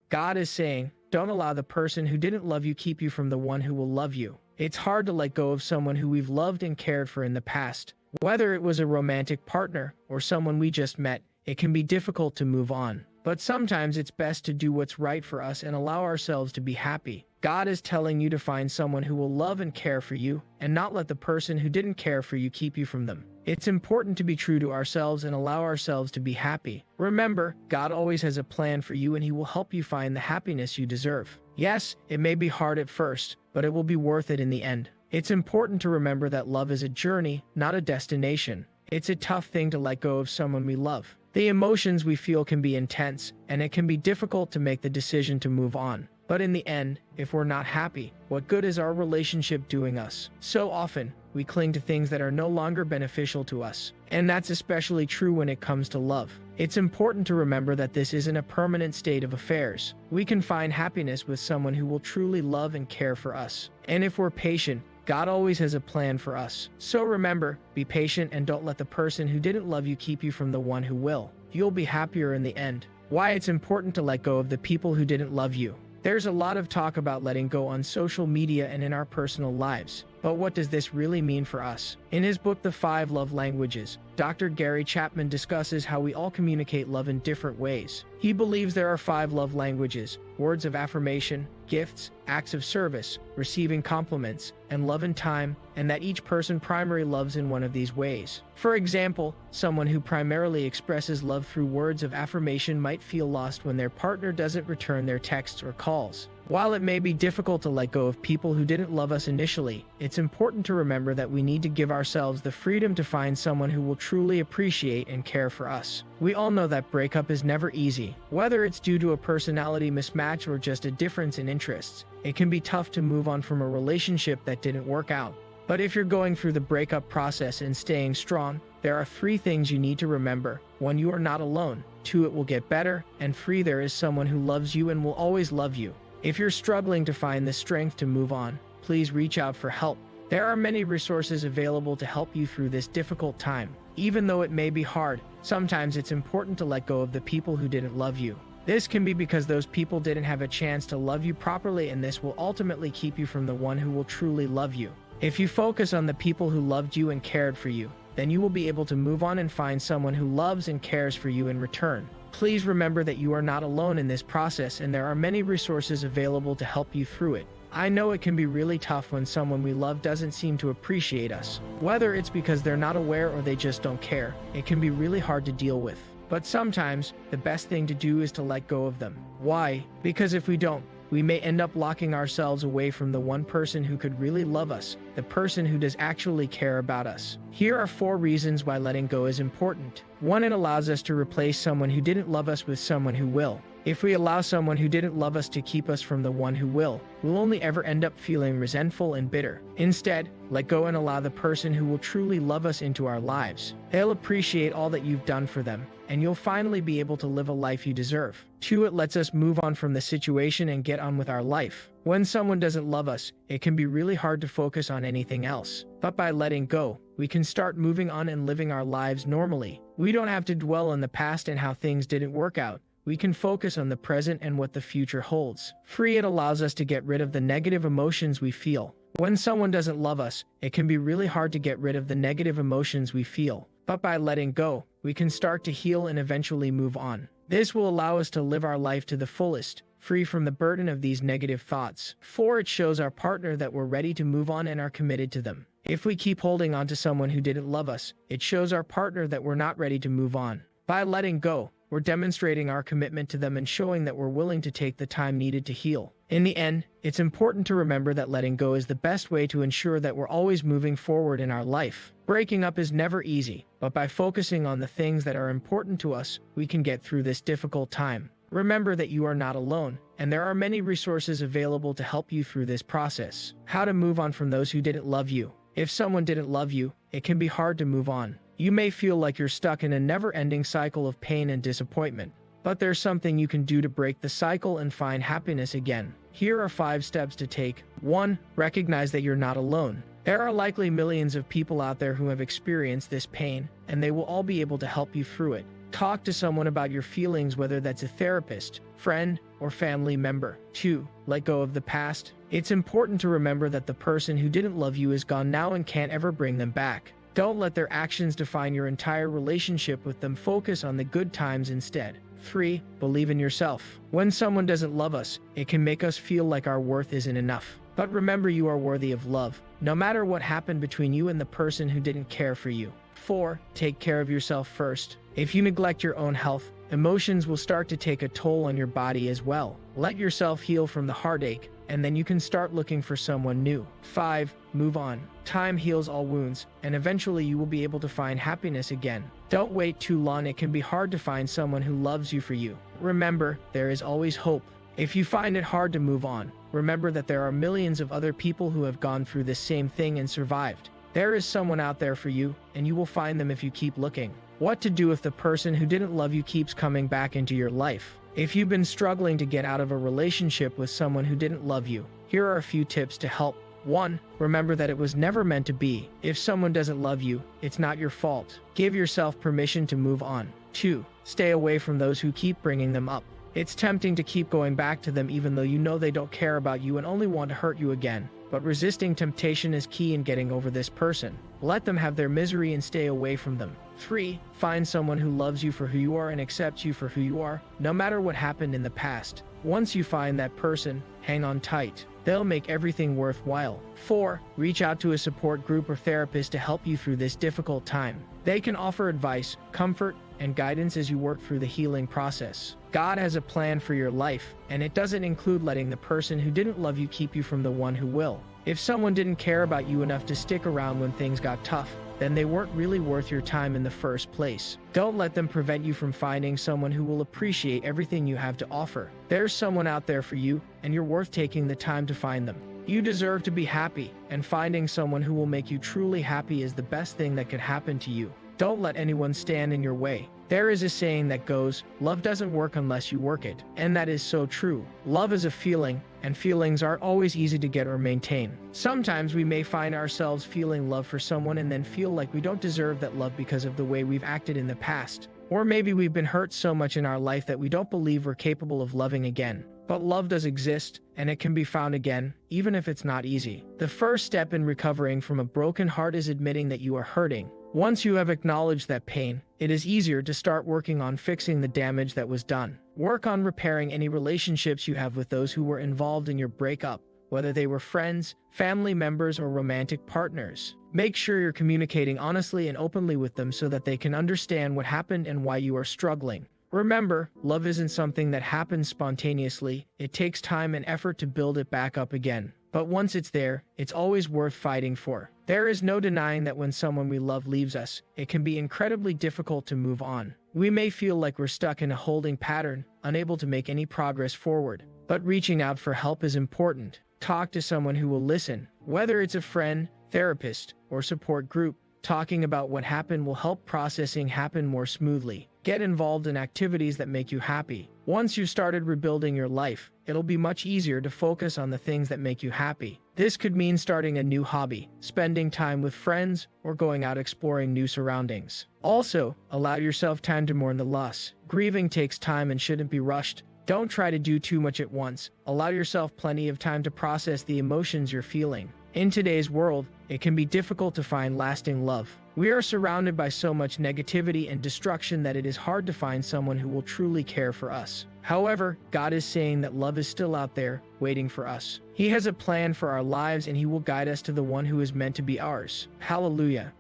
God is saying, don't allow the person who didn't love you keep you from the one who will love you. It's hard to let go of someone who we've loved and cared for in the past. Whether it was a romantic partner or someone we just met, it can be difficult to move on. But sometimes it's best to do what's right for us and allow ourselves to be happy. God is telling you to find someone who will love and care for you, and not let the person who didn't care for you keep you from them. It's important to be true to ourselves and allow ourselves to be happy. Remember, God always has a plan for you and He will help you find the happiness you deserve. Yes, it may be hard at first, but it will be worth it in the end. It's important to remember that love is a journey, not a destination. It's a tough thing to let go of someone we love. The emotions we feel can be intense, and it can be difficult to make the decision to move on. But in the end, if we're not happy, what good is our relationship doing us? So often, we cling to things that are no longer beneficial to us. And that's especially true when it comes to love. It's important to remember that this isn't a permanent state of affairs. We can find happiness with someone who will truly love and care for us. And if we're patient, God always has a plan for us. So remember, be patient and don't let the person who didn't love you keep you from the one who will. You'll be happier in the end. Why it's important to let go of the people who didn't love you. There's a lot of talk about letting go on social media and in our personal lives. But what does this really mean for us? In his book, The 5 Love Languages, Dr. Gary Chapman discusses how we all communicate love in different ways. He believes there are 5 love languages: words of affirmation, gifts, acts of service, receiving compliments, and love and time, and that each person primarily loves in one of these ways. For example, someone who primarily expresses love through words of affirmation might feel lost when their partner doesn't return their texts or calls. While it may be difficult to let go of people who didn't love us initially, it's important to remember that we need to give ourselves the freedom to find someone who will truly appreciate and care for us. We all know that breakup is never easy. Whether it's due to a personality mismatch or just a difference in interests, it can be tough to move on from a relationship that didn't work out. But if you're going through the breakup process and staying strong, there are 3 things you need to remember. 1, you are not alone. 2, it will get better. And 3, there is someone who loves you and will always love you. If you're struggling to find the strength to move on, please reach out for help. There are many resources available to help you through this difficult time. Even though it may be hard, sometimes it's important to let go of the people who didn't love you. This can be because those people didn't have a chance to love you properly, and this will ultimately keep you from the one who will truly love you. If you focus on the people who loved you and cared for you, then you will be able to move on and find someone who loves and cares for you in return. Please remember that you are not alone in this process, and there are many resources available to help you through it. I know it can be really tough when someone we love doesn't seem to appreciate us. Whether it's because they're not aware or they just don't care, it can be really hard to deal with. But sometimes, the best thing to do is to let go of them. Why? Because if we don't, we may end up locking ourselves away from the one person who could really love us, the person who does actually care about us. Here are 4 reasons why letting go is important. 1, it allows us to replace someone who didn't love us with someone who will. If we allow someone who didn't love us to keep us from the one who will, we'll only ever end up feeling resentful and bitter. Instead, let go and allow the person who will truly love us into our lives. They'll appreciate all that you've done for them, and you'll finally be able to live a life you deserve. 2, it lets us move on from the situation and get on with our life. When someone doesn't love us, it can be really hard to focus on anything else. But by letting go, we can start moving on and living our lives normally. We don't have to dwell on the past and how things didn't work out. We can focus on the present and what the future holds. 3, it allows us to get rid of the negative emotions we feel. When someone doesn't love us, it can be really hard to get rid of the negative emotions we feel. But by letting go, we can start to heal and eventually move on. This will allow us to live our life to the fullest, free from the burden of these negative thoughts. 4, it shows our partner that we're ready to move on and are committed to them. If we keep holding on to someone who didn't love us, it shows our partner that we're not ready to move on. By letting go, we're demonstrating our commitment to them and showing that we're willing to take the time needed to heal. In the end, it's important to remember that letting go is the best way to ensure that we're always moving forward in our life. Breaking up is never easy, but by focusing on the things that are important to us, we can get through this difficult time. Remember that you are not alone, and there are many resources available to help you through this process. How to move on from those who didn't love you. If someone didn't love you, it can be hard to move on. You may feel like you're stuck in a never-ending cycle of pain and disappointment, but there's something you can do to break the cycle and find happiness again. Here are 5 steps to take. 1, recognize that you're not alone. There are likely millions of people out there who have experienced this pain, and they will all be able to help you through it. Talk to someone about your feelings, whether that's a therapist, friend, or family member. 2. Let go of the past. It's important to remember that the person who didn't love you is gone now and can't ever bring them back. Don't let their actions define your entire relationship with them. Focus on the good times instead. 3. Believe in yourself. When someone doesn't love us, it can make us feel like our worth isn't enough. But remember, you are worthy of love, no matter what happened between you and the person who didn't care for you. 4. Take care of yourself first. If you neglect your own health, emotions will start to take a toll on your body as well. Let yourself heal from the heartache, and then you can start looking for someone new. 5. Move on. Time heals all wounds, and eventually you will be able to find happiness again. Don't wait too long. It can be hard to find someone who loves you for you. Remember, there is always hope. If you find it hard to move on, remember that there are millions of other people who have gone through this same thing and survived. There is someone out there for you, and you will find them if you keep looking. What to do if the person who didn't love you keeps coming back into your life? If you've been struggling to get out of a relationship with someone who didn't love you, here are a few tips to help. 1. Remember that it was never meant to be. If someone doesn't love you, it's not your fault. Give yourself permission to move on. 2. Stay away from those who keep bringing them up. It's tempting to keep going back to them even though you know they don't care about you and only want to hurt you again. But resisting temptation is key in getting over this person. Let them have their misery and stay away from them. 3. Find someone who loves you for who you are and accepts you for who you are, no matter what happened in the past. Once you find that person, hang on tight. They'll make everything worthwhile. 4. Reach out to a support group or therapist to help you through this difficult time. They can offer advice, comfort, and guidance as you work through the healing process. God has a plan for your life, and it doesn't include letting the person who didn't love you keep you from the one who will. If someone didn't care about you enough to stick around when things got tough, then they weren't really worth your time in the first place. Don't let them prevent you from finding someone who will appreciate everything you have to offer. There's someone out there for you, and you're worth taking the time to find them. You deserve to be happy, and finding someone who will make you truly happy is the best thing that could happen to you. Don't let anyone stand in your way. There is a saying that goes, love doesn't work unless you work it. And that is so true. Love is a feeling, and feelings aren't always easy to get or maintain. Sometimes we may find ourselves feeling love for someone and then feel like we don't deserve that love because of the way we've acted in the past. Or maybe we've been hurt so much in our life that we don't believe we're capable of loving again. But love does exist, and it can be found again, even if it's not easy. The first step in recovering from a broken heart is admitting that you are hurting. Once you have acknowledged that pain, it is easier to start working on fixing the damage that was done. Work on repairing any relationships you have with those who were involved in your breakup, whether they were friends, family members, or romantic partners. Make sure you're communicating honestly and openly with them so that they can understand what happened and why you are struggling. Remember, love isn't something that happens spontaneously. It takes time and effort to build it back up again. But once it's there, it's always worth fighting for. There is no denying that when someone we love leaves us, it can be incredibly difficult to move on. We may feel like we're stuck in a holding pattern, unable to make any progress forward. But reaching out for help is important. Talk to someone who will listen. Whether it's a friend, therapist, or support group, talking about what happened will help processing happen more smoothly. Get involved in activities that make you happy. Once you've started rebuilding your life, it'll be much easier to focus on the things that make you happy. This could mean starting a new hobby, spending time with friends, or going out exploring new surroundings. Also, allow yourself time to mourn the loss. Grieving takes time and shouldn't be rushed. Don't try to do too much at once. Allow yourself plenty of time to process the emotions you're feeling. In today's world, it can be difficult to find lasting love. We are surrounded by so much negativity and destruction that it is hard to find someone who will truly care for us. However, God is saying that love is still out there, waiting for us. He has a plan for our lives and He will guide us to the one who is meant to be ours. Hallelujah.